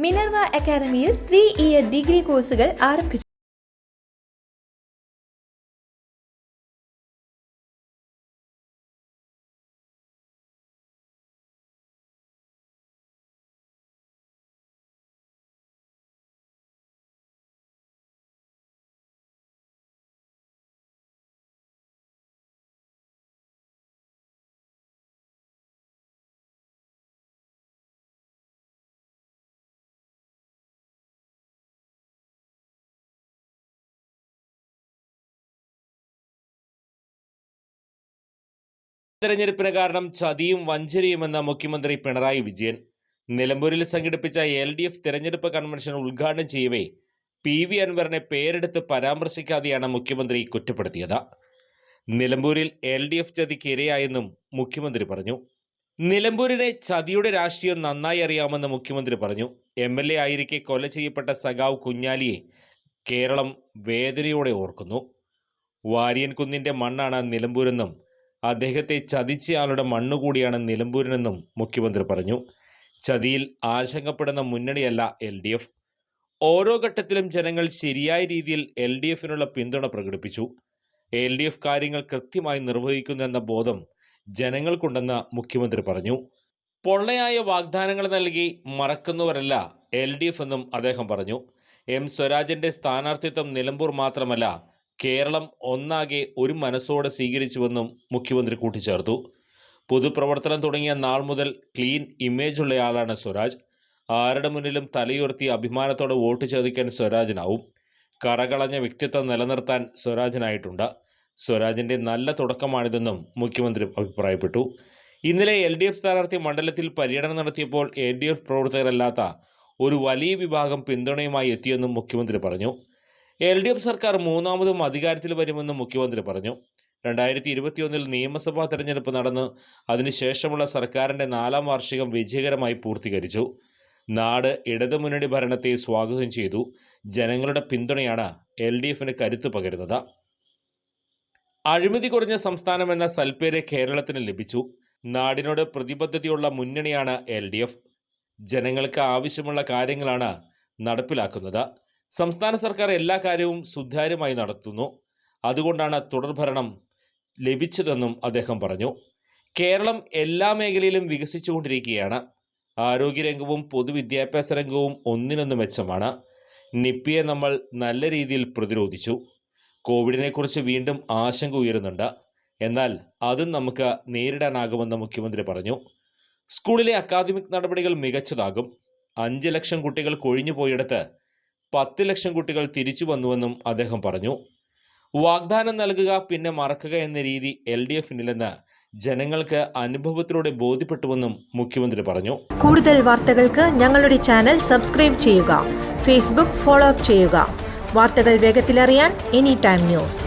Minerva അക്കാദമിയിൽ 3-ഇയർ degree കോഴ്സുകൾ ആരംഭിച്ചു. തെരഞ്ഞെടുപ്പിന് കാരണം ചതിയും വഞ്ചനയുമെന്ന മുഖ്യമന്ത്രി പിണറായി വിജയൻ നിലമ്പൂരിൽ സംഘടിപ്പിച്ച LDF തെരഞ്ഞെടുപ്പ് കൺവെൻഷൻ ഉദ്ഘാടനം ചെയ്യവേ PV അൻവറിനെ പേരെടുത്ത് പരാമർശിക്കാതെയാണ് മുഖ്യമന്ത്രി കുറ്റപ്പെടുത്തിയത്. നിലമ്പൂരിൽ LDF ചതിക്ക് ഇരയായെന്നും മുഖ്യമന്ത്രി പറഞ്ഞു. നിലമ്പൂരിനെ ചതിയുടെ രാഷ്ട്രീയം നന്നായി അറിയാമെന്ന് മുഖ്യമന്ത്രി പറഞ്ഞു. MLA ആയിരിക്കെ കൊല ചെയ്യപ്പെട്ട സഖാവ് കുഞ്ഞാലിയെ കേരളം വേദനയോടെ ഓർക്കുന്നു. വാര്യൻകുന്നിൻ്റെ മണ്ണാണ് നിലമ്പൂരെന്നും അദ്ദേഹത്തെ ചതിച്ചയാളുടെ മണ്ണുകൂടിയാണ് നിലമ്പൂരിനെന്നും മുഖ്യമന്ത്രി പറഞ്ഞു. ചതിയിൽ ആശങ്കപ്പെടുന്ന മുന്നണിയല്ല LDF. ഓരോ ഘട്ടത്തിലും ജനങ്ങൾ ശരിയായ രീതിയിൽ LDFനുള്ള പിന്തുണ പ്രകടിപ്പിച്ചു. LDF കാര്യങ്ങൾ കൃത്യമായി നിർവഹിക്കുന്നെന്ന ബോധം ജനങ്ങൾക്കുണ്ടെന്ന് മുഖ്യമന്ത്രി പറഞ്ഞു. പൊള്ളയായ വാഗ്ദാനങ്ങൾ നൽകി മറക്കുന്നവരല്ല LDF എന്നും അദ്ദേഹം പറഞ്ഞു. സ്വരാജിൻ്റെ സ്ഥാനാർത്ഥിത്വം നിലമ്പൂർ മാത്രമല്ല കേരളം ഒന്നാകെ ഒരു മനസ്സോടെ സ്വീകരിച്ചുവെന്നും മുഖ്യമന്ത്രി കൂട്ടിച്ചേർത്തു. പൊതുപ്രവർത്തനം തുടങ്ങിയ നാൾ മുതൽ ക്ലീൻ ഇമേജുള്ളയാളാണ് സ്വരാജ്. ആരുടെ മുന്നിലും തലയുയർത്തി അഭിമാനത്തോടെ വോട്ട് ചോദിക്കാൻ സ്വരാജിനാവും. കറകളഞ്ഞ വ്യക്തിത്വം നിലനിർത്താൻ സ്വരാജിനായിട്ടുണ്ട്. സ്വരാജിൻ്റെ നല്ല തുടക്കമാണിതെന്നും മുഖ്യമന്ത്രി അഭിപ്രായപ്പെട്ടു. ഇന്നലെ LDF സ്ഥാനാർത്ഥി മണ്ഡലത്തിൽ പര്യടനം നടത്തിയപ്പോൾ LDF പ്രവർത്തകരല്ലാത്ത ഒരു വലിയ വിഭാഗം പിന്തുണയുമായി എത്തിയെന്നും മുഖ്യമന്ത്രി പറഞ്ഞു. LDF സർക്കാർ മൂന്നാമതും അധികാരത്തിൽ വരുമെന്നും മുഖ്യമന്ത്രി പറഞ്ഞു. 2021 നിയമസഭാ തെരഞ്ഞെടുപ്പ് നടന്ന് അതിനുശേഷമുള്ള സർക്കാരിൻ്റെ 4ാം വാർഷികം വിജയകരമായി പൂർത്തീകരിച്ചു. നാട് ഇടതുമുന്നണി ഭരണത്തെ സ്വാഗതം ചെയ്തു. ജനങ്ങളുടെ പിന്തുണയാണ് LDFന് കരുത്ത് പകരുന്നത്. അഴിമതി കുറഞ്ഞ സംസ്ഥാനമെന്ന സൽപ്പേര് കേരളത്തിന് ലഭിച്ചു. നാടിനോട് പ്രതിബദ്ധതയുള്ള മുന്നണിയാണ് LDF. ജനങ്ങൾക്ക് ആവശ്യമുള്ള കാര്യങ്ങളാണ് നടപ്പിലാക്കുന്നത്. സംസ്ഥാന സർക്കാർ എല്ലാ കാര്യവും സുതാര്യമായി നടത്തുന്നു. അതുകൊണ്ടാണ് തുടർഭരണം ലഭിച്ചതെന്നും അദ്ദേഹം പറഞ്ഞു. കേരളം എല്ലാ മേഖലയിലും വികസിച്ചുകൊണ്ടിരിക്കുകയാണ്. ആരോഗ്യരംഗവും പൊതുവിദ്യാഭ്യാസ രംഗവും ഒന്നിനൊന്ന് മെച്ചമാണ്. നിപ്പയെ നമ്മൾ നല്ല രീതിയിൽ പ്രതിരോധിച്ചു. കോവിഡിനെക്കുറിച്ച് വീണ്ടും ആശങ്ക ഉയരുന്നുണ്ട്. എന്നാൽ അതും നമുക്ക് നേരിടാനാകുമെന്ന് മുഖ്യമന്ത്രി പറഞ്ഞു. സ്കൂളിലെ അക്കാദമിക് നടപടികൾ മികച്ചതാകും. 5 ലക്ഷം കുട്ടികൾ കൊഴിഞ്ഞു പോയിടത്ത് 10 ലക്ഷം കുട്ടികൾ തിരിച്ചു വന്നുവെന്നും അദ്ദേഹം പറഞ്ഞു. വാഗ്ദാനം നൽകുക പിന്നെ മറക്കുക എന്ന രീതി LDFനില്ലെന്ന് ജനങ്ങൾക്ക് അനുഭവത്തിലൂടെ ബോധ്യപ്പെട്ടുവെന്നും മുഖ്യമന്ത്രി പറഞ്ഞു. കൂടുതൽ വാർത്തകൾക്ക് ഞങ്ങളുടെ ചാനൽ സബ്സ്ക്രൈബ് ചെയ്യുക. ഫേസ്ബുക്ക് ഫോളോ അപ്പ് ചെയ്യുക. വാർത്തകൾ വേഗത്തിലറിയാൻ Anytime News.